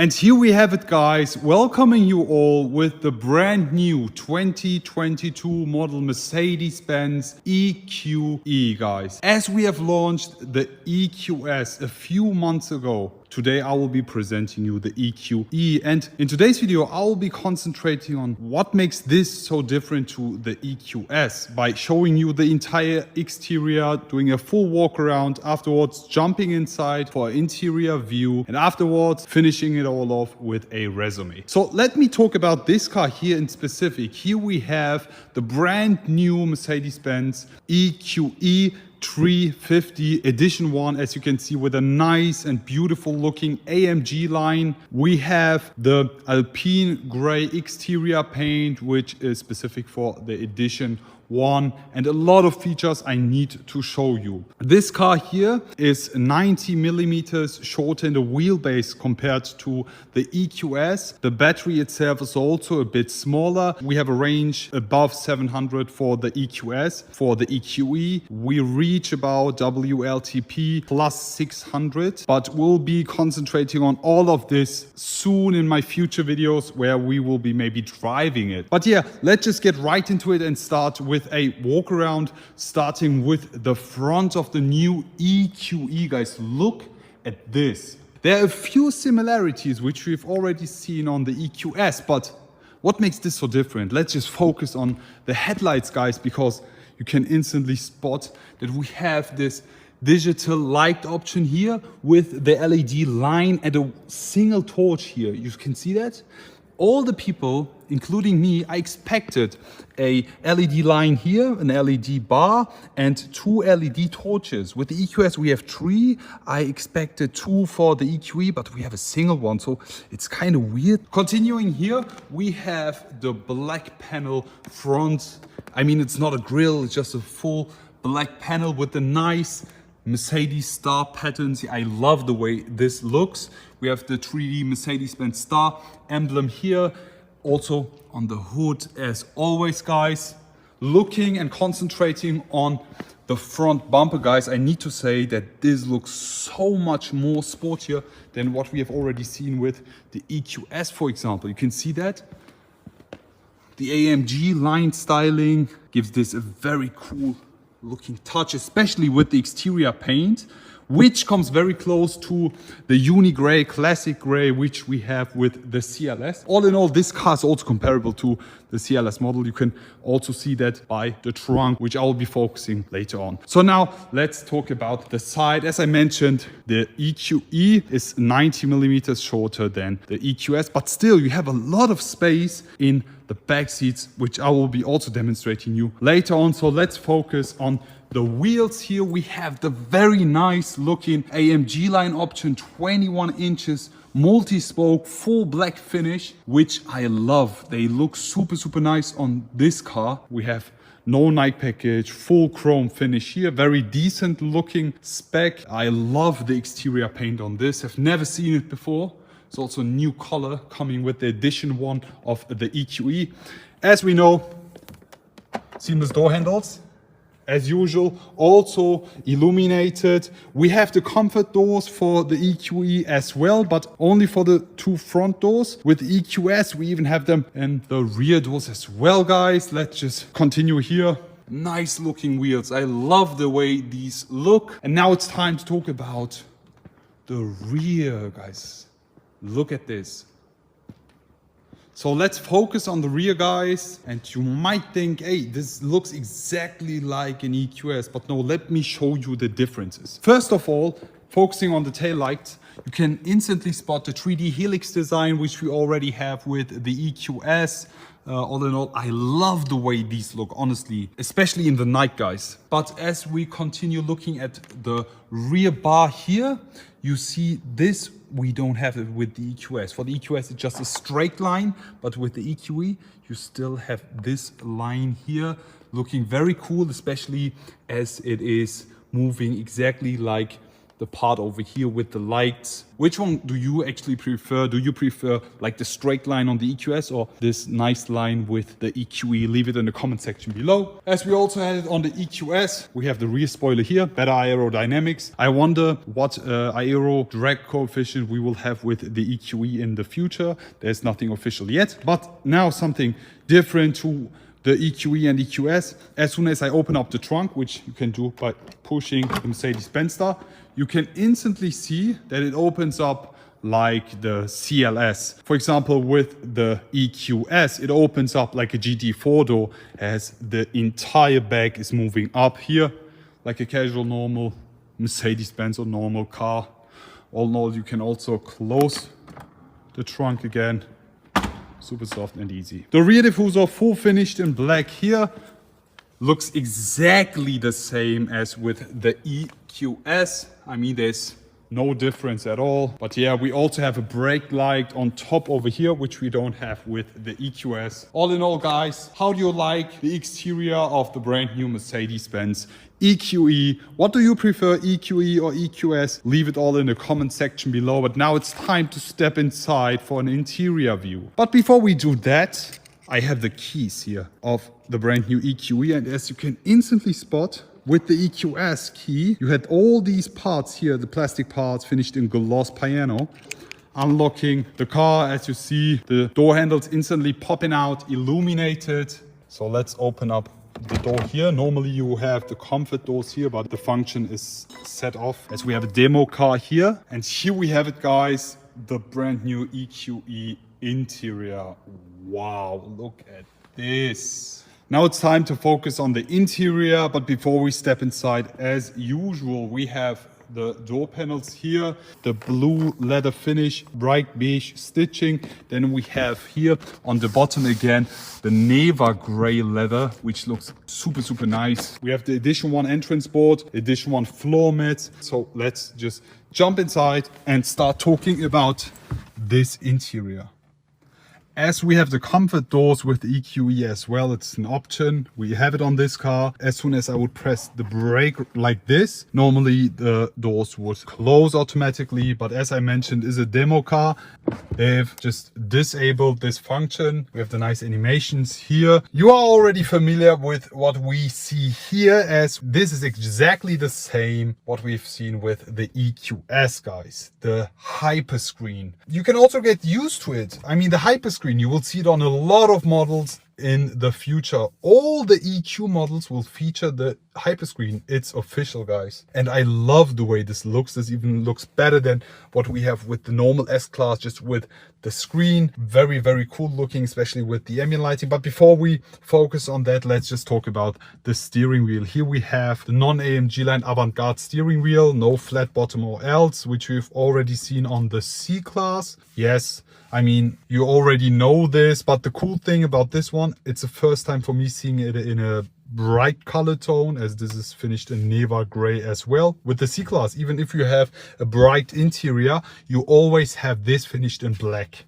And here we have it, guys, welcoming you all with the brand new 2022 model Mercedes-Benz EQE, guys. As we have launched the EQS a few months ago, today I will be presenting you the EQE, and in today's video I will be concentrating on what makes this so different to the EQS by showing you the entire exterior, doing a full walk around, afterwards jumping inside for an interior view, and afterwards finishing it all off with a resume. So let me talk about this car here in specific. Here we have the brand new Mercedes-Benz EQE 350 edition 1, as you can see, with a nice and beautiful looking AMG line. We have the Alpine gray exterior paint, which is specific for the edition 1, and a lot of features I need to show you. This car here is 90 millimeters shorter in the wheelbase compared to the EQS. The battery itself is also a bit smaller. We have a range above 700 for the EQS. For the EQE, we reach about WLTP plus 600, but we'll be concentrating on all of this soon in my future videos where we will be maybe driving it. But yeah, let's just get right into it and start with a walk around, starting with the front of the new EQE. Guys, look at this. There are a few similarities which we've already seen on the EQS, but what makes this so different? Let's just focus on the headlights, guys, because you can instantly spot that we have this digital light option here with the LED line and a single torch here. You can see that? All the people, including me, I expected a LED line here, an LED bar, and 2 LED torches. With the EQS, we have 3. I expected 2 for the EQE, but we have a single one, so it's kind of weird. Continuing here, we have the black panel front. I mean, it's not a grille, it's just a full black panel with the nice Mercedes star patterns. I love the way this looks. We have the 3D Mercedes-Benz star emblem here, also on the hood as always, guys. Looking and concentrating on the front bumper, guys, I need to say that this looks so much more sportier than what we have already seen with the EQS, for example. You can see that. The AMG line styling gives this a very cool looking touch, especially with the exterior paint, which comes very close to the uni gray, classic gray, which we have with the CLS. All in all, this car is also comparable to the CLS model. You can also see that by the trunk, which I will be focusing later on. So now let's talk about the side. As I mentioned, the EQE is 90 millimeters shorter than the EQS, but still you have a lot of space in the back seats, which I will be also demonstrating you later on. So let's focus on the wheels. Here we have the very nice looking AMG line option, 21 inches, multi-spoke, full black finish, which I love. They look super nice on this car. We have no night package, full chrome finish here, very decent looking spec. I love the exterior paint on this. I've never seen it before. It's also a new color coming with the edition 1 of the EQE. As we know, seamless door handles, as usual, also illuminated. We have the comfort doors for the EQE as well, but only for the 2 front doors. With the EQS, we even have them in the rear doors as well, guys. Let's just continue here. Nice looking wheels. I love the way these look. And now it's time to talk about the rear, guys. Look at this. So let's focus on the rear, guys. And you might think, hey, this looks exactly like an EQS, but no, let me show you the differences. First of all, focusing on the tail lights, you can instantly spot the 3D helix design, which we already have with the EQS. All in all, I love the way these look, honestly, especially in the night, guys. But as we continue looking at the rear bar here, you see this, we don't have it with the EQS. For the EQS, it's just a straight line, but with the EQE, you still have this line here, looking very cool, especially as it is moving exactly like the part over here with the lights. Which one do you actually prefer? Do you prefer like the straight line on the EQS or this nice line with the EQE? Leave it in the comment section below. As we also had it on the EQS, we have the rear spoiler here, better aerodynamics. I wonder what aero drag coefficient we will have with the EQE in the future. There's nothing official yet, but now something different to the EQE and EQS. As soon as I open up the trunk, which you can do by pushing the Mercedes-Benz star, you can instantly see that it opens up like the CLS. For example, with the EQS, it opens up like a GT4 door as the entire back is moving up here, like a casual normal Mercedes-Benz or normal car. All in all, you can also close the trunk again. Super soft and easy. The rear diffuser, full finished in black here, looks exactly the same as with the EQS. I mean, there's no difference at all. But yeah, we also have a brake light on top over here, which we don't have with the EQS. All in all, guys, how do you like the exterior of the brand new Mercedes-Benz EQE? What do you prefer, EQE or EQS? Leave it all in the comment section below. But now it's time to step inside for an interior view. But before we do that, I have the keys here of the brand new EQE. And as you can instantly spot, with the EQS key, you had all these parts here, the plastic parts finished in gloss piano. Unlocking the car, as you see, the door handles instantly popping out, illuminated. So let's open up the door here. Normally you have the comfort doors here, but the function is set off as we have a demo car here. And here we have it, guys, the brand new EQE interior. Wow, look at this. Now it's time to focus on the interior, but before we step inside, as usual, we have the door panels here, the blue leather finish, bright beige stitching. Then we have here on the bottom again, the Neva gray leather, which looks super, super nice. We have the Edition 1 entrance board, Edition 1 floor mats. So let's just jump inside and start talking about this interior. As we have the comfort doors with the EQE as well, it's an option. We have it on this car. As soon as I would press the brake like this, normally the doors would close automatically. But as I mentioned, is a demo car. They've just disabled this function. We have the nice animations here. You are already familiar with what we see here, as this is exactly the same what we've seen with the EQS, guys. The hyperscreen. You can also get used to it. I mean, the hyperscreen, you will see it on a lot of models in the future. All the EQ models will feature the hyperscreen. It's official, guys. And I love the way this looks. This even looks better than what we have with the normal S-Class, just with the screen. Very, very cool looking, especially with the ambient lighting. But before we focus on that, let's just talk about the steering wheel. Here we have the non-AMG line Avantgarde steering wheel, no flat bottom or else, which we've already seen on the C-Class. Yes, I mean, you already know this, but the cool thing about this one, it's the first time for me seeing it in a bright color tone, as this is finished in Neva gray as well. With the C-Class, even if you have a bright interior, you always have this finished in black.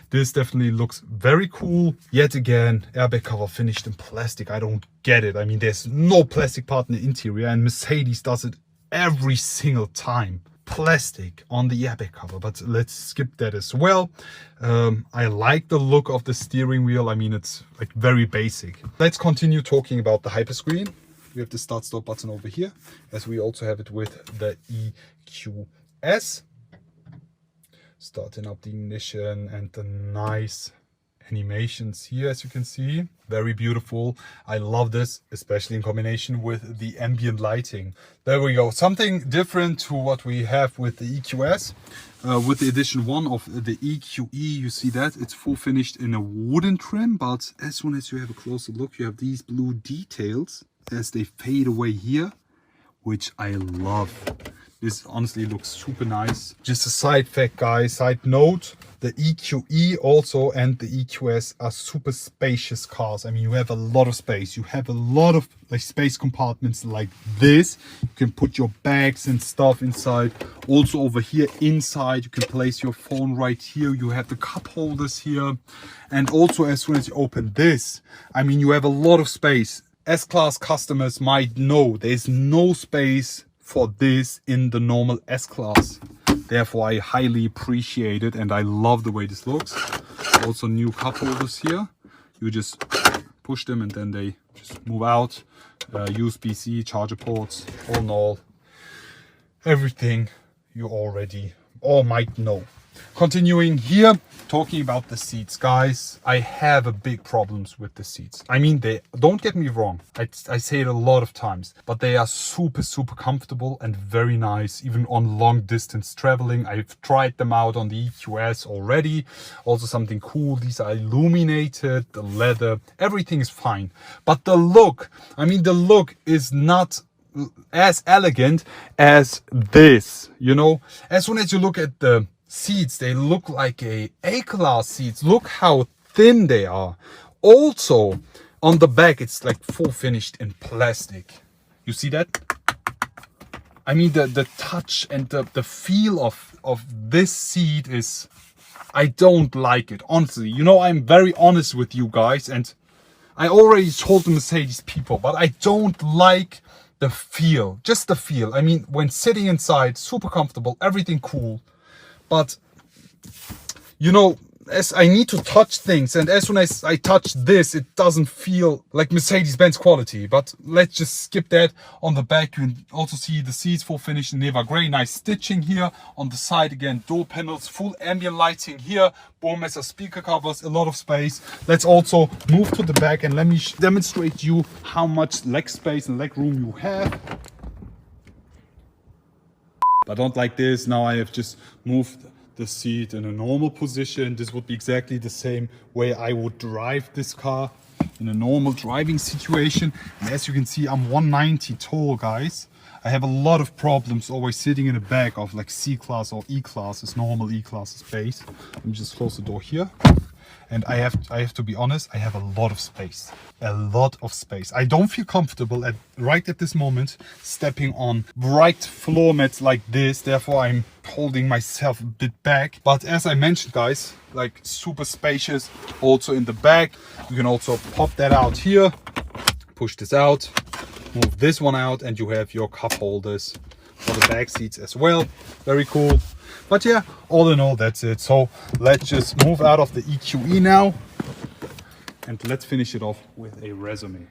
This definitely looks very cool. Yet again, airbag cover finished in plastic. I don't get it. I mean, there's no plastic part in the interior, and Mercedes does it every single time. Plastic on the airbag cover, but let's skip that as well. I like the look of the steering wheel. I mean, it's like very basic. Let's continue talking about the hyperscreen. We have the start stop button over here, as we also have it with the EQS. Starting up the ignition and the nice animations here, as you can see. Very beautiful. I love this, especially in combination with the ambient lighting. There we go. Something different to what we have with the EQS. With the Edition 1 of the EQE, you see that it's full finished in a wooden trim, but as soon as you have a closer look, you have these blue details as they fade away here, which I love. This honestly looks super nice. Just a side fact, guys, side note, the EQE also and the EQS are super spacious cars. I mean, you have a lot of space. You have a lot of like space compartments like this. You can put your bags and stuff inside. Also over here inside, you can place your phone right here. You have the cup holders here. And also as soon as you open this, I mean, you have a lot of space. S-Class customers might know there's no space for this in the normal S-Class. Therefore, I highly appreciate it and I love the way this looks. Also new cup holders here. You just push them and then they just move out. USB-C, charger ports, all in all. Everything you already or might know. Continuing here, talking about the seats, guys. I have a big problems with the seats. I mean, they don't get me wrong. I say it a lot of times, but they are super comfortable and very nice, even on long distance traveling. I've tried them out on the EQS already. Also something cool. These are illuminated, the leather, everything is fine. But the look, I mean, the look is not as elegant as this, you know. As soon as you look at the seats, they look like A-Class seats. Look how thin they are. Also on the back, it's like full finished in plastic. You see that? I mean, the touch and the feel of this seat is, I don't like it, honestly. You know, I'm very honest with you guys, and I already told the Mercedes people, but I don't like the feel, just the feel. I mean, when sitting inside, super comfortable, everything cool. But, you know, as I need to touch things, and as soon as I touch this, it doesn't feel like Mercedes-Benz quality. But let's just skip that. On the back, you can also see the seats full finish in Neva Grey. Nice stitching here. On the side, again, door panels, full ambient lighting here. Burmester speaker covers, a lot of space. Let's also move to the back and let me demonstrate you how much leg space and leg room you have. But don't like this. Now I have just moved the seat in a normal position. This would be exactly the same way I would drive this car in a normal driving situation. And as you can see, I'm 190 tall, guys. I have a lot of problems always sitting in the back of like C-Class or E-Classes, normal E-Classes base. Let me just close the door here. And I have to be honest, I have a lot of space. A lot of space. I don't feel comfortable right at this moment stepping on bright floor mats like this. Therefore, I'm holding myself a bit back. But as I mentioned, guys, like super spacious also in the back. You can also pop that out here, push this out, move this one out, and you have your cup holders for the back seats as well. Very cool. But yeah, all in all, that's it. So let's just move out of the EQE now and let's finish it off with a resume.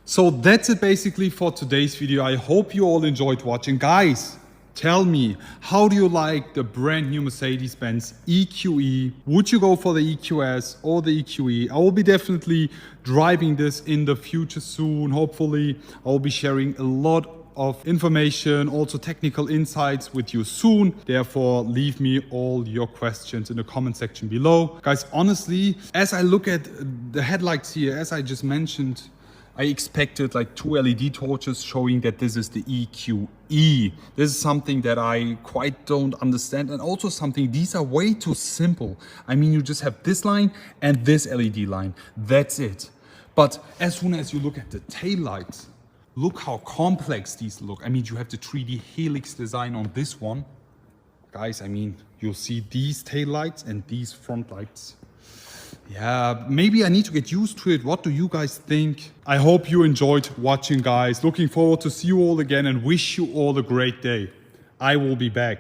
So that's it basically for today's video. I hope you all enjoyed watching. Guys, tell me, how do you like the brand new Mercedes-Benz EQE? Would you go for the EQS or the EQE? I will be definitely driving this in the future soon. Hopefully, I will be sharing a lot of information, also technical insights with you soon. Therefore, leave me all your questions in the comment section below. Guys, honestly, as I look at the headlights here, as I just mentioned, I expected like 2 LED torches showing that this is the EQE. This is something that I quite don't understand, and also something, these are way too simple. I mean, you just have this line and this LED line. That's it. But as soon as you look at the taillights, look how complex these look. I mean, you have the 3D helix design on this one. Guys, I mean, you'll see these taillights and these front lights. Yeah, maybe I need to get used to it. What do you guys think? I hope you enjoyed watching, guys. Looking forward to see you all again and wish you all a great day. I will be back.